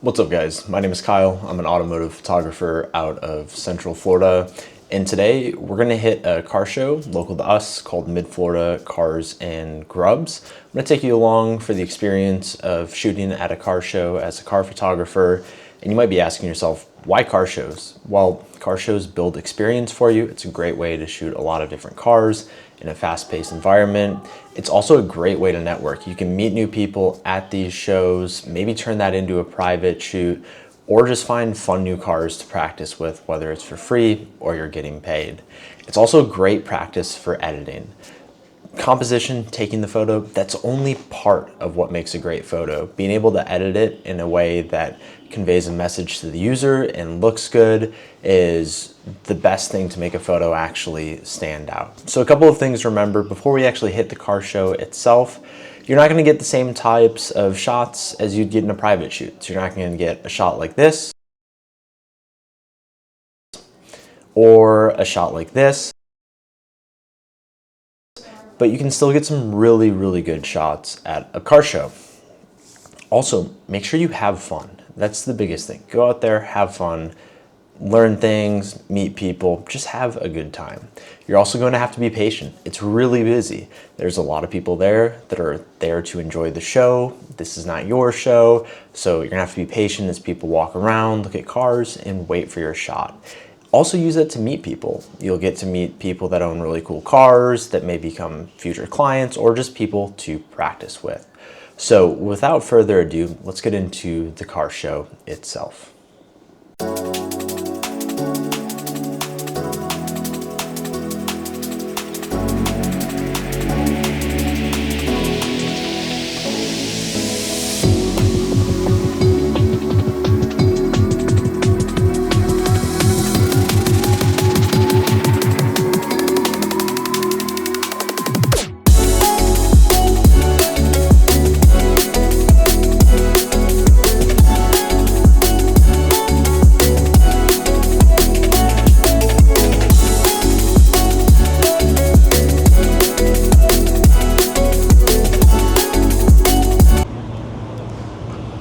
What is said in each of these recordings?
What's up, guys? My name is Kyle. I'm an automotive photographer out of Central Florida. And today we're going to hit a car show local to us called Mid-Florida Cars and Grubs. I'm going to take you along for the experience of shooting at a car show as a car photographer. And you might be asking yourself, why car shows? Well, car shows build experience for you. It's a great way to shoot a lot of different cars in a fast-paced environment. It's also a great way to network. You can meet new people at these shows, maybe turn that into a private shoot, or just find fun new cars to practice with, whether it's for free or you're getting paid. It's also great practice for editing. Composition, taking the photo, that's only part of what makes a great photo. Being able to edit it in a way that conveys a message to the user and looks good is the best thing to make a photo actually stand out. So a couple of things to remember before we actually hit the car show itself. You're not going to get the same types of shots as you'd get in a private shoot. So you're not going to get a shot like this or a shot like this. But you can still get some really, really good shots at a car show. Also, make sure you have fun. That's the biggest thing. Go out there, have fun, learn things, meet people, just have a good time. You're also going to have to be patient. It's really busy. There's a lot of people there that are there to enjoy the show. This is not your show, so you're gonna have to be patient as people walk around, look at cars, and wait for your shot. Also use it to meet people. You'll get to meet people that own really cool cars that may become future clients or just people to practice with. So without further ado, let's get into the car show itself.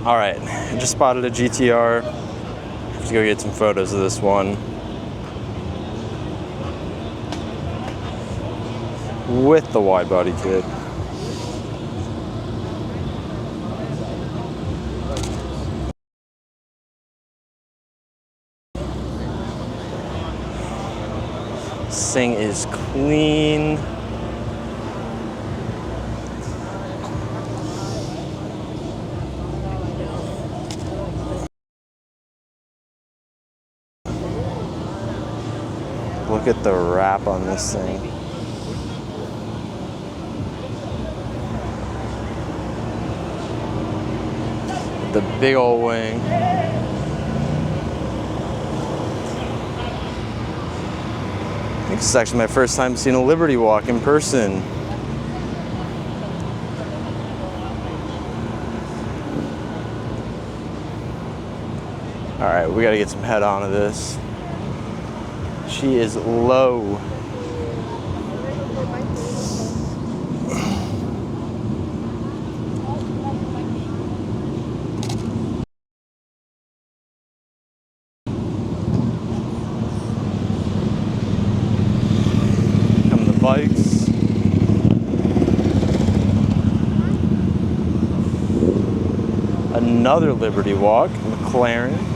All right, I just spotted a GTR. Let's go get some photos of this one. With the wide body kit. This thing is clean. Look at the wrap on this thing. The big old wing. I think this is actually my first time seeing a Liberty Walk in person. All right, we gotta get some head on to this. She is low. Come the bikes. Another Liberty Walk, McLaren.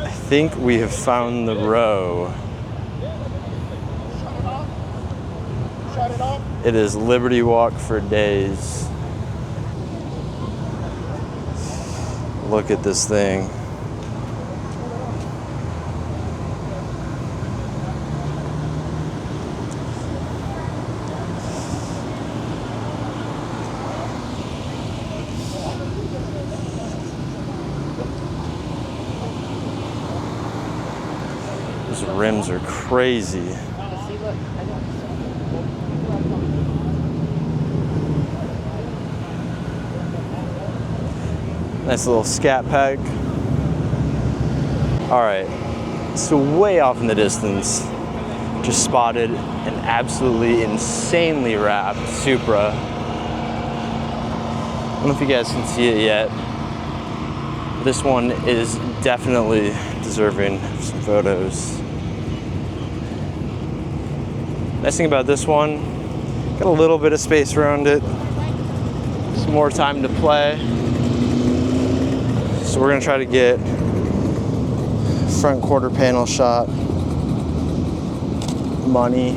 I think we have found the row. It is Liberty Walk for days. Look at this thing. those rims are crazy. Nice little scat pack. All right, so way off in the distance, just spotted an absolutely insanely wrapped Supra. I don't know if you guys can see it yet. This one is definitely deserving of some photos. Nice thing about this one, got a little bit of space around it, some more time to play. So we're gonna try to get front quarter panel shot, money.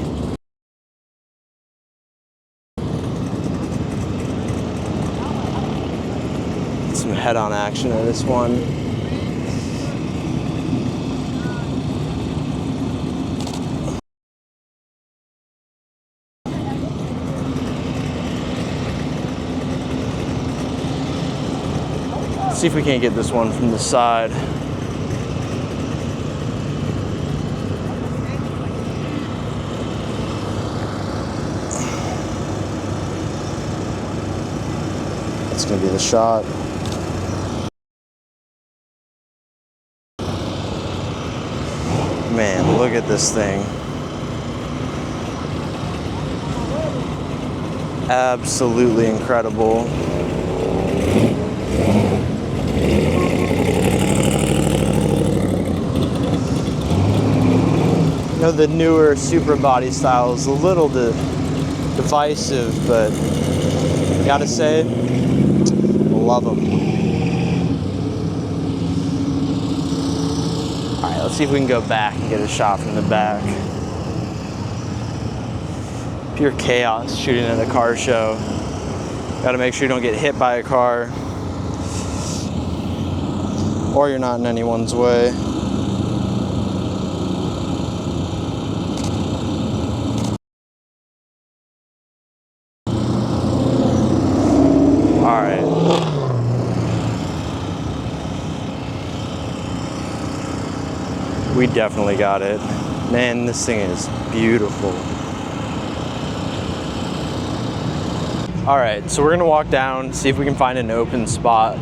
Some head-on action of this one. See if we can't get this one from the side. That's gonna be the shot. Man, look at this thing. Absolutely incredible. You know, the newer Supra body style is a little divisive, but gotta say, love them. All right, let's see if we can go back and get a shot from the back. Pure chaos shooting at a car show. Gotta make sure you don't get hit by a car, or you're not in anyone's way. All right. We definitely got it. Man, this thing is beautiful. All right, so we're gonna walk down, see if we can find an open spot.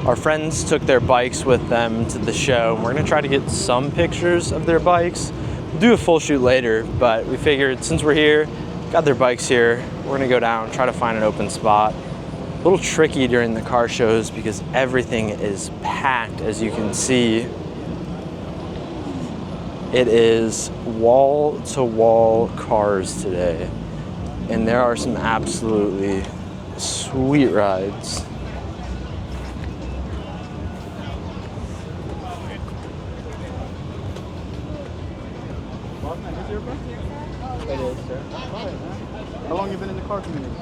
Our friends took their bikes with them to the show, and we're gonna try to get some pictures of their bikes. We'll do a full shoot later, but we figured since we're here, got their bikes here, we're gonna go down, try to find an open spot. A little tricky during the car shows because everything is packed, as you can see. It is wall-to-wall cars today, and there are some absolutely sweet rides. It is, sir. How long have you been in the car community?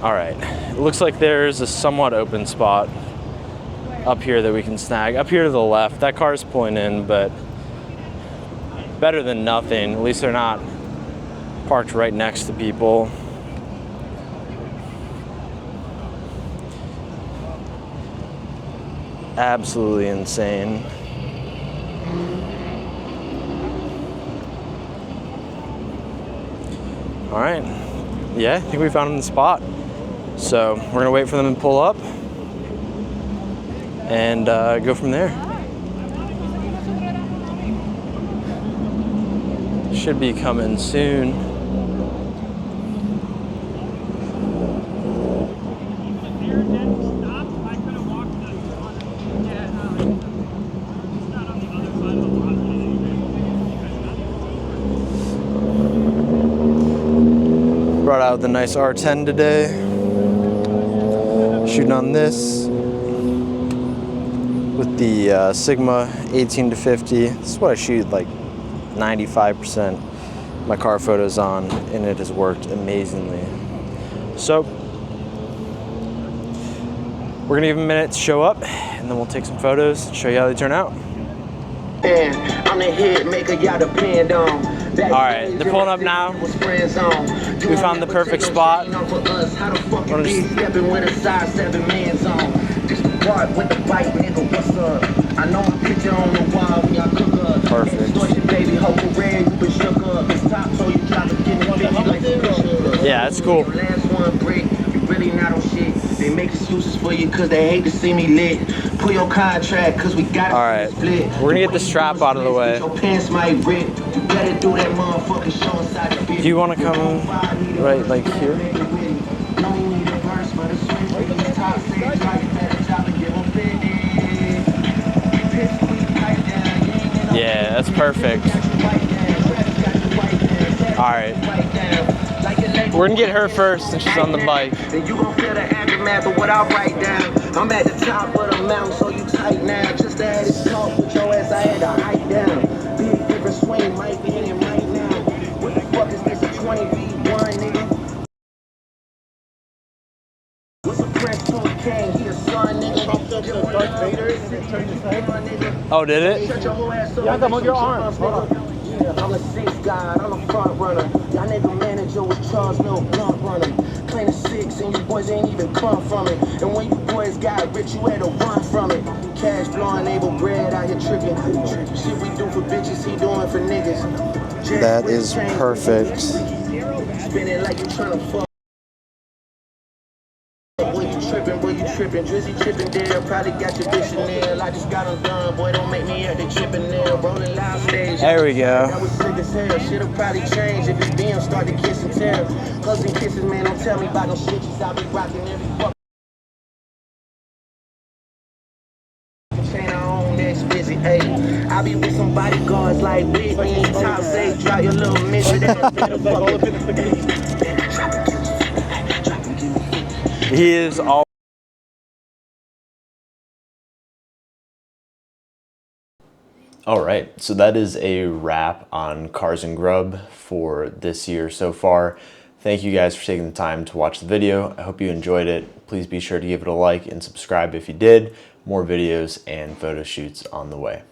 All right, it looks like there's a somewhat open spot up here that we can snag. Up here to the left, that car's pulling in, but better than nothing. At least they're not parked right next to people. Absolutely insane. All right, yeah, I think we found the spot. So we're gonna wait for them to pull up and go from there. Should be coming soon. Brought out the nice R10 today. Shooting on this with the Sigma 18 to 50. This is what I shoot like 95% my car photos on, and it has worked amazingly. So we're gonna give them a minute to show up, and then we'll take some photos and show you how they turn out. I'm the head maker y'all depend on. Alright, they're pulling up now. We found the perfect spot. Perfect. Yeah, that's cool. They make excuses for you because they hate to see me lit. Pull your contract because we got it split. We're gonna get the strap out of the way. Your pants might rip. You better do that motherfucking show inside the bitch. Do you want to come right like here? Yeah, that's perfect. Alright. We're gonna get her first since she's on the bike. Then you gon' feel the aftermath of what I write down. I'm at the top of the mountain, so you tight now. Just to have this talk with your ass, I had to hike down. Big different swing, might be in it right now. What the fuck is this, a 20v1, nigga? What's a prince to a king? He a son, nigga. Darth Vader and it turned his head. Oh, did it? Yeah, come on your arms. I'm a six guy, I'm a front runner. Y'all nigga manager was Charles Little Blunt runner. Playing a six and you boys ain't even come from it. And when you boys got rich, you had to run from it. Cash blowing, able bread out here tripping. Shit we do for bitches, he doing for niggas. That is perfect. Spinning like you trying to fuck. Boy, you tripping, Drizzy tripping there. Probably got your bitch in there. I just got them done, boy, don't make me at the chipping there. Rolling loud stage. There we go. That was sick as hell. Shit'll probably change if his BM start to kiss and tell. Hugs and kisses, man, don't tell me about no stitches. I'll be rocking every fuck. Chain I own, next busy, hey. I be with some bodyguards like Whitney. Top say, drop your little midget. He is all. All right, so that is a wrap on Cars and Grub for this year so far. Thank you guys for taking the time to watch the video. I hope you enjoyed it. Please be sure to give it a like and subscribe if you did. More videos and photo shoots on the way.